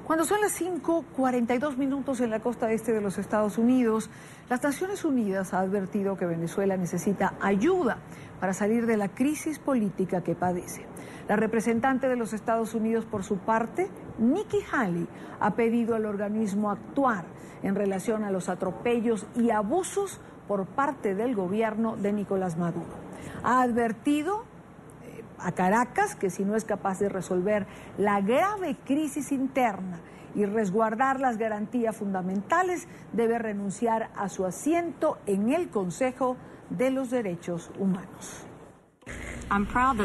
Cuando son las 5:42 en la costa este de los Estados Unidos, las Naciones Unidas ha advertido que Venezuela necesita ayuda para salir de la crisis política que padece. La representante de los Estados Unidos, por su parte, Nikki Haley, ha pedido al organismo actuar en relación a los atropellos y abusos por parte del gobierno de Nicolás Maduro. Ha advertido a Caracas que si no es capaz de resolver la grave crisis interna y resguardar las garantías fundamentales, debe renunciar a su asiento en el Consejo de los Derechos Humanos.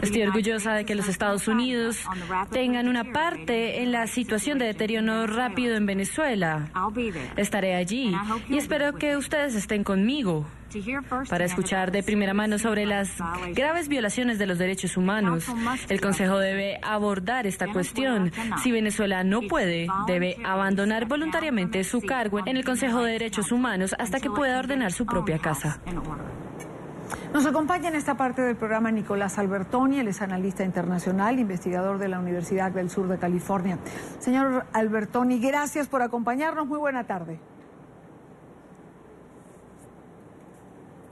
Estoy orgullosa de que los Estados Unidos tengan una parte en la situación de deterioro rápido en Venezuela. Estaré allí y espero que ustedes estén conmigo para escuchar de primera mano sobre las graves violaciones de los derechos humanos. El Consejo debe abordar esta cuestión. Si Venezuela no puede, debe abandonar voluntariamente su cargo en el Consejo de Derechos Humanos hasta que pueda ordenar su propia casa. Nos acompaña en esta parte del programa Nicolás Albertoni, él es analista internacional, investigador de la Universidad del Sur de California. Señor Albertoni, gracias por acompañarnos, muy buena tarde.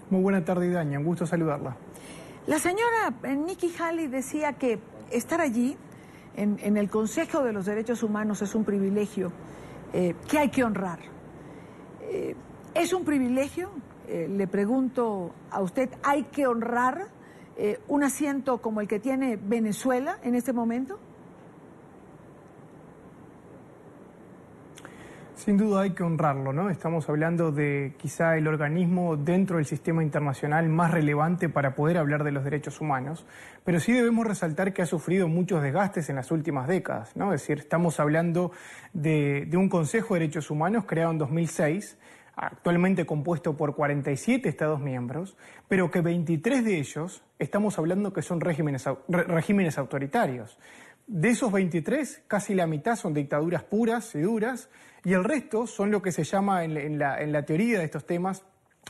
Muy buena tarde, Daña, un gusto saludarla. La señora Nikki Haley decía que estar allí, en el Consejo de los Derechos Humanos, es un privilegio que hay que honrar. ¿Es un privilegio? Le pregunto a usted, ¿hay que honrar un asiento como el que tiene Venezuela en este momento? Sin duda hay que honrarlo, ¿no? Estamos hablando de quizá el organismo dentro del sistema internacional más relevante para poder hablar de los derechos humanos, pero sí debemos resaltar que ha sufrido muchos desgastes en las últimas décadas, ¿no? Es decir, estamos hablando de un Consejo de Derechos Humanos creado en 2006, actualmente compuesto por 47 Estados miembros, pero que 23 de ellos estamos hablando que son regímenes autoritarios. De esos 23, casi la mitad son dictaduras puras y duras, y el resto son lo que se llama en la teoría de estos temas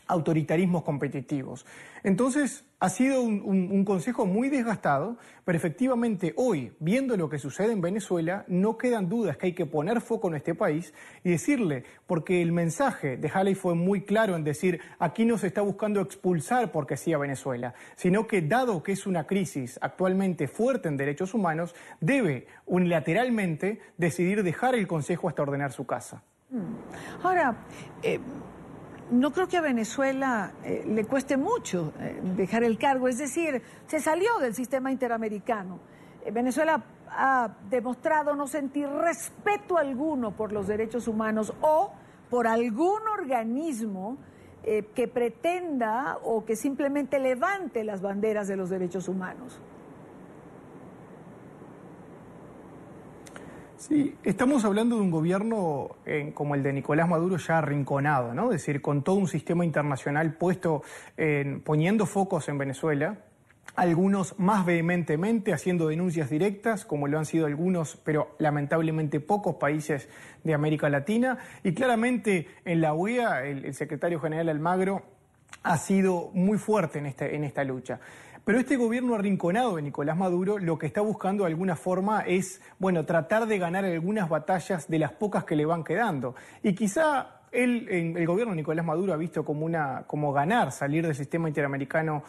autoritarismos competitivos. Entonces, ha sido un consejo muy desgastado, pero efectivamente hoy, viendo lo que sucede en Venezuela, no quedan dudas que hay que poner foco en este país y decirle, porque el mensaje de Haley fue muy claro en decir, aquí no se está buscando expulsar porque sí a Venezuela, sino que dado que es una crisis actualmente fuerte en derechos humanos, debe unilateralmente decidir dejar el consejo hasta ordenar su casa. Ahora, no creo que a Venezuela le cueste mucho dejar el cargo, es decir, se salió del sistema interamericano. Venezuela ha demostrado no sentir respeto alguno por los derechos humanos o por algún organismo que pretenda o que simplemente levante las banderas de los derechos humanos. Sí, estamos hablando de un gobierno como el de Nicolás Maduro ya arrinconado, ¿no? Es decir, con todo un sistema internacional poniendo focos en Venezuela, algunos más vehementemente haciendo denuncias directas, como lo han sido algunos, pero lamentablemente pocos países de América Latina, y claramente en la OEA el secretario general Almagro ha sido muy fuerte en esta lucha. Pero este gobierno arrinconado de Nicolás Maduro lo que está buscando de alguna forma es, bueno, tratar de ganar algunas batallas de las pocas que le van quedando. Y quizá el gobierno de Nicolás Maduro ha visto como ganar salir del sistema interamericano,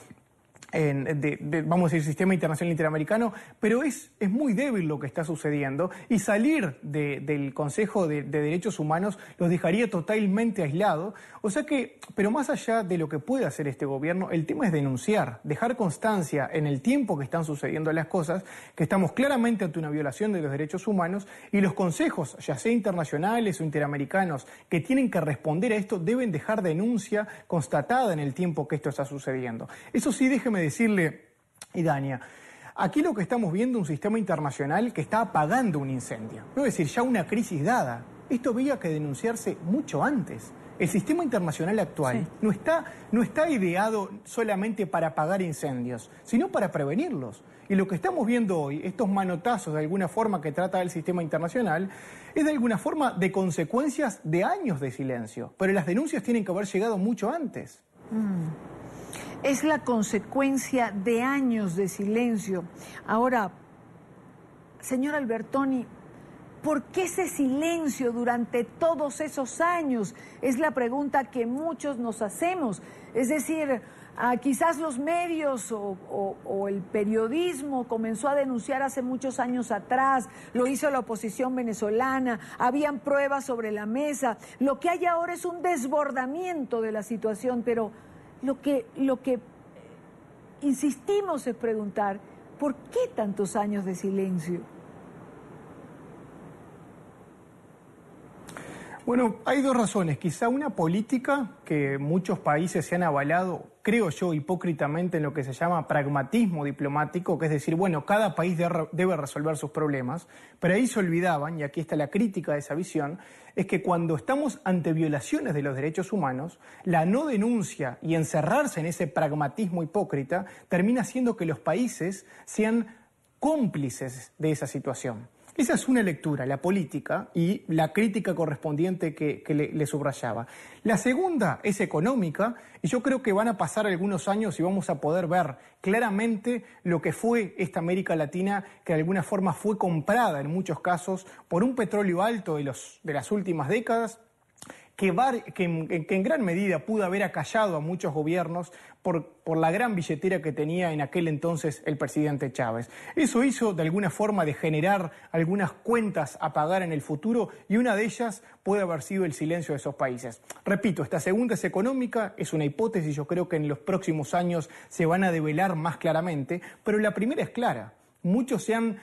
vamos a decir, sistema internacional interamericano, pero es muy débil lo que está sucediendo y salir del Consejo de Derechos Humanos los dejaría totalmente aislados. O sea que, pero más allá de lo que puede hacer este gobierno, el tema es denunciar, dejar constancia en el tiempo que están sucediendo las cosas, que estamos claramente ante una violación de los derechos humanos y los consejos, ya sea internacionales o interamericanos, que tienen que responder a esto, deben dejar denuncia constatada en el tiempo que esto está sucediendo. Eso sí, déjeme decirle, Idania, aquí lo que estamos viendo es un sistema internacional que está apagando un incendio. Es decir, ya una crisis dada. Esto había que denunciarse mucho antes. El sistema internacional actual no está ideado solamente para apagar incendios, sino para prevenirlos. Y lo que estamos viendo hoy, estos manotazos de alguna forma que trata el sistema internacional, es de alguna forma de consecuencias de años de silencio. Pero las denuncias tienen que haber llegado mucho antes. Es la consecuencia de años de silencio. Ahora, señor Albertoni, ¿Por qué ese silencio durante todos esos años? Es la pregunta que muchos nos hacemos. Es decir, quizás los medios o el periodismo comenzó a denunciar hace muchos años atrás, lo hizo la oposición venezolana, habían pruebas sobre la mesa. Lo que hay ahora es un desbordamiento de la situación, pero lo que insistimos es preguntar, ¿por qué tantos años de silencio? Bueno, hay dos razones. Quizá una política que muchos países se han avalado, creo yo, hipócritamente en lo que se llama pragmatismo diplomático, que es decir, bueno, cada país debe resolver sus problemas, pero ahí se olvidaban, y aquí está la crítica de esa visión, es que cuando estamos ante violaciones de los derechos humanos, la no denuncia y encerrarse en ese pragmatismo hipócrita termina haciendo que los países sean cómplices de esa situación. Esa es una lectura, la política y la crítica correspondiente que le subrayaba. La segunda es económica y yo creo que van a pasar algunos años y vamos a poder ver claramente lo que fue esta América Latina, que de alguna forma fue comprada en muchos casos por un petróleo alto de las últimas décadas, que en gran medida pudo haber acallado a muchos gobiernos por la gran billetera que tenía en aquel entonces el presidente Chávez. Eso hizo de alguna forma de generar algunas cuentas a pagar en el futuro y una de ellas puede haber sido el silencio de esos países. Repito, esta segunda es económica, es una hipótesis, yo creo que en los próximos años se van a develar más claramente, pero la primera es clara. Muchos se han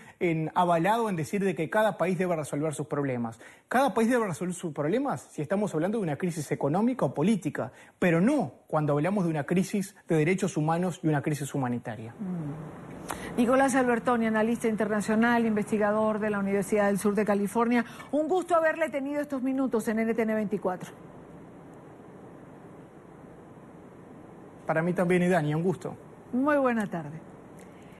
avalado en decir de que cada país debe resolver sus problemas. Cada país debe resolver sus problemas si estamos hablando de una crisis económica o política, pero no cuando hablamos de una crisis de derechos humanos y una crisis humanitaria. Nicolás Albertoni, analista internacional, investigador de la Universidad del Sur de California. Un gusto haberle tenido estos minutos en NTN 24. Para mí también, Idania, un gusto. Muy buena tarde.